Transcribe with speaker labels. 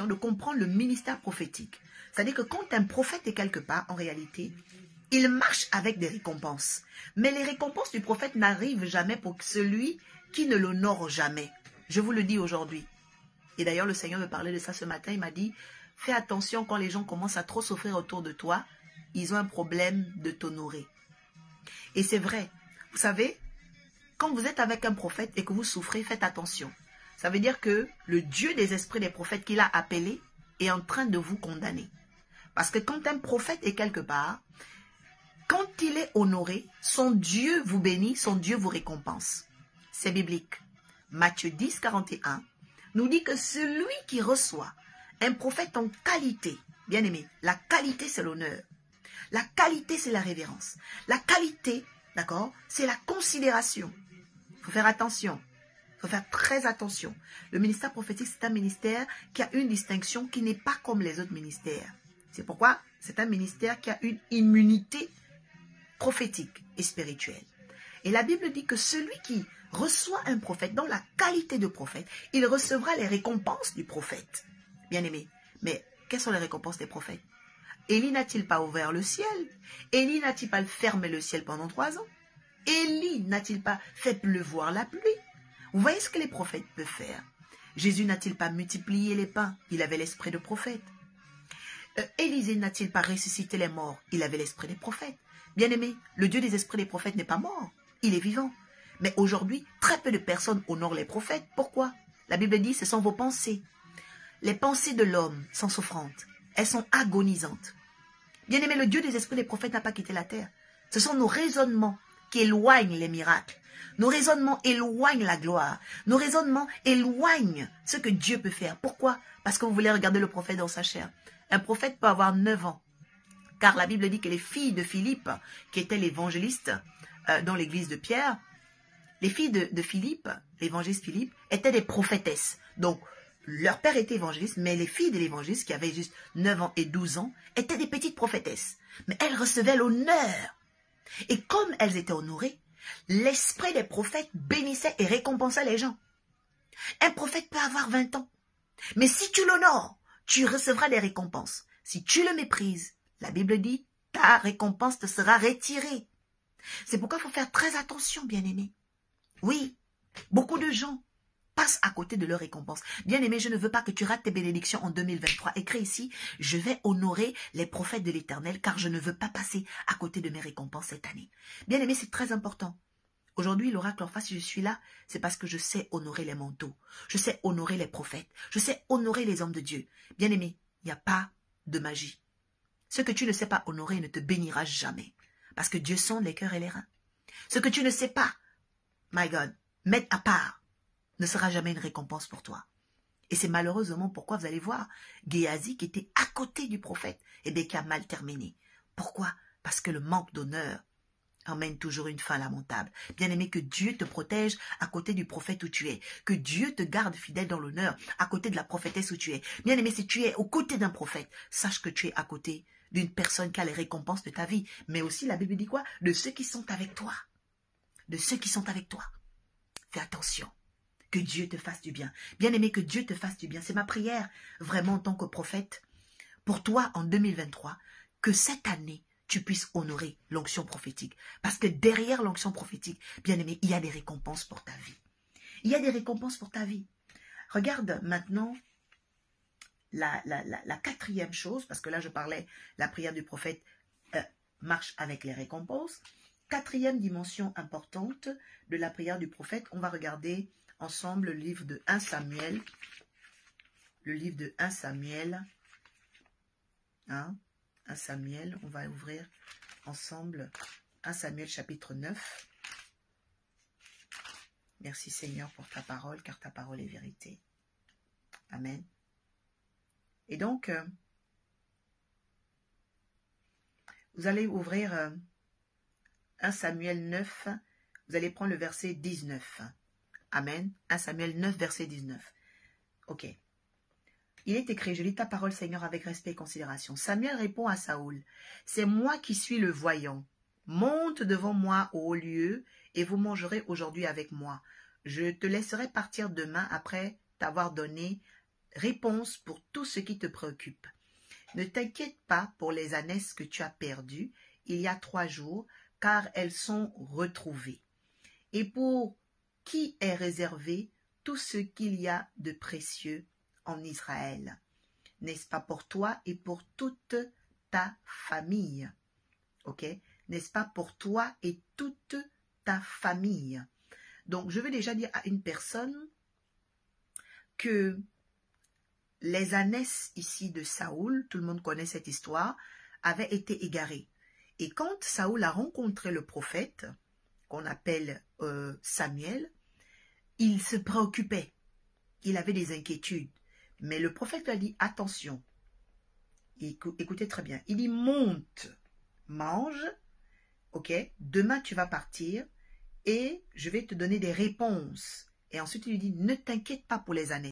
Speaker 1: de comprendre le ministère prophétique. C'est-à-dire que quand un prophète est quelque part, en réalité, il marche avec des récompenses. Mais les récompenses du prophète n'arrivent jamais pour celui qui ne l'honore jamais. Je vous le dis aujourd'hui. Et d'ailleurs, le Seigneur me parlait de ça ce matin. Il m'a dit, fais attention quand les gens commencent à trop souffrir autour de toi. Ils ont un problème de t'honorer. Et c'est vrai. Vous savez, quand vous êtes avec un prophète et que vous souffrez, faites attention. Ça veut dire que le Dieu des esprits des prophètes qu'il a appelé est en train de vous condamner. Parce que quand un prophète est quelque part, quand il est honoré, son Dieu vous bénit, son Dieu vous récompense. C'est biblique. Matthieu 10, 41 nous dit que celui qui reçoit un prophète en qualité, bien aimé, la qualité c'est l'honneur. La qualité c'est la révérence. La qualité, d'accord, c'est la considération. Il faut faire attention. Il faut faire très attention. Le ministère prophétique, c'est un ministère qui a une distinction qui n'est pas comme les autres ministères. C'est pourquoi c'est un ministère qui a une immunité prophétique et spirituelle. Et la Bible dit que celui qui reçoit un prophète dans la qualité de prophète, il recevra les récompenses du prophète. Bien aimé, mais quelles sont les récompenses des prophètes? Élie n'a-t-il pas ouvert le ciel? Élie n'a-t-il pas fermé le ciel pendant 3 ans? Élie n'a-t-il pas fait pleuvoir la pluie? Vous voyez ce que les prophètes peuvent faire? Jésus n'a-t-il pas multiplié les pains? Il avait l'esprit de prophète. Élisée n'a-t-il pas ressuscité les morts? Il avait l'esprit des prophètes. Bien-aimé, le Dieu des esprits des prophètes n'est pas mort. Il est vivant. Mais aujourd'hui, très peu de personnes honorent les prophètes. Pourquoi? La Bible dit, ce sont vos pensées. Les pensées de l'homme sont souffrantes. Elles sont agonisantes. Bien-aimé, le Dieu des esprits des prophètes n'a pas quitté la terre. Ce sont nos raisonnements qui éloignent les miracles. Nos raisonnements éloignent la gloire. Nos raisonnements éloignent ce que Dieu peut faire. Pourquoi? Parce que vous voulez regarder le prophète dans sa chair. Un prophète peut avoir 9 ans. Car la Bible dit que les filles de Philippe, qui étaient l'évangéliste dans l'église de Pierre, les filles de Philippe, l'évangéliste Philippe, étaient des prophétesses. Donc, leur père était évangéliste, mais les filles de l'évangéliste, qui avaient juste 9 ans et 12 ans, étaient des petites prophétesses. Mais elles recevaient l'honneur. Et comme elles étaient honorées, l'esprit des prophètes bénissait et récompensait les gens. Un prophète peut avoir 20 ans. Mais si tu l'honores, tu recevras des récompenses. Si tu le méprises, la Bible dit, ta récompense te sera retirée. C'est pourquoi il faut faire très attention, bien-aimé. Oui, beaucoup de gens passent à côté de leur récompense. Bien-aimé, je ne veux pas que tu rates tes bénédictions en 2023. Écris ici, je vais honorer les prophètes de l'Éternel car je ne veux pas passer à côté de mes récompenses cette année. Bien-aimé, c'est très important. Aujourd'hui, l'oracle en face, si je suis là, c'est parce que je sais honorer les manteaux. Je sais honorer les prophètes. Je sais honorer les hommes de Dieu. Bien-aimé, il n'y a pas de magie. Ce que tu ne sais pas honorer ne te bénira jamais. Parce que Dieu sonde les cœurs et les reins. Ce que tu ne sais pas, my God, mettre à part, ne sera jamais une récompense pour toi. Et c'est malheureusement pourquoi vous allez voir Géasi qui était à côté du prophète, et bien qui a mal terminé. Pourquoi? Parce que le manque d'honneur emmène toujours une fin lamentable. Bien-aimé, que Dieu te protège à côté du prophète où tu es. Que Dieu te garde fidèle dans l'honneur à côté de la prophétesse où tu es. Bien-aimé, si tu es aux côtés d'un prophète, sache que tu es à côté d'une personne qui a les récompenses de ta vie. Mais aussi, la Bible dit quoi? De ceux qui sont avec toi. De ceux qui sont avec toi. Fais attention. Que Dieu te fasse du bien. Bien-aimé, que Dieu te fasse du bien. C'est ma prière, vraiment en tant que prophète, pour toi en 2023, que cette année, tu puisses honorer l'onction prophétique. Parce que derrière l'onction prophétique, bien-aimé, il y a des récompenses pour ta vie. Il y a des récompenses pour ta vie. Regarde maintenant la 4e chose, parce que là je parlais, la prière du prophète marche avec les récompenses. 4e dimension importante de la prière du prophète, on va regarder ensemble le livre de 1 Samuel. Le livre de 1 Samuel. 1 Samuel, on va ouvrir ensemble 1 Samuel chapitre 9. Merci Seigneur pour ta parole, car ta parole est vérité. Amen. Et donc, vous allez ouvrir 1 Samuel 9, vous allez prendre le verset 19. Amen. 1 Samuel 9, verset 19. Ok. Il est écrit, je lis ta parole, Seigneur, avec respect et considération. Samuel répond à Saoul, c'est moi qui suis le voyant. Monte devant moi au haut lieu et vous mangerez aujourd'hui avec moi. Je te laisserai partir demain après t'avoir donné réponse pour tout ce qui te préoccupe. Ne t'inquiète pas pour les ânesses que tu as perdues il y a 3 jours, car elles sont retrouvées. Et pour qui est réservé tout ce qu'il y a de précieux en Israël, n'est-ce pas pour toi et pour toute ta famille? Ok? N'est-ce pas pour toi et toute ta famille? Donc, je veux déjà dire à une personne que les ânesses ici de Saoul, tout le monde connaît cette histoire, avaient été égarées. Et quand Saoul a rencontré le prophète, qu'on appelle Samuel, il se préoccupait. Il avait des inquiétudes. Mais le prophète lui a dit, attention, écoutez très bien, il dit, monte, mange, ok, demain tu vas partir et je vais te donner des réponses. Et ensuite il lui dit, ne t'inquiète pas pour les années.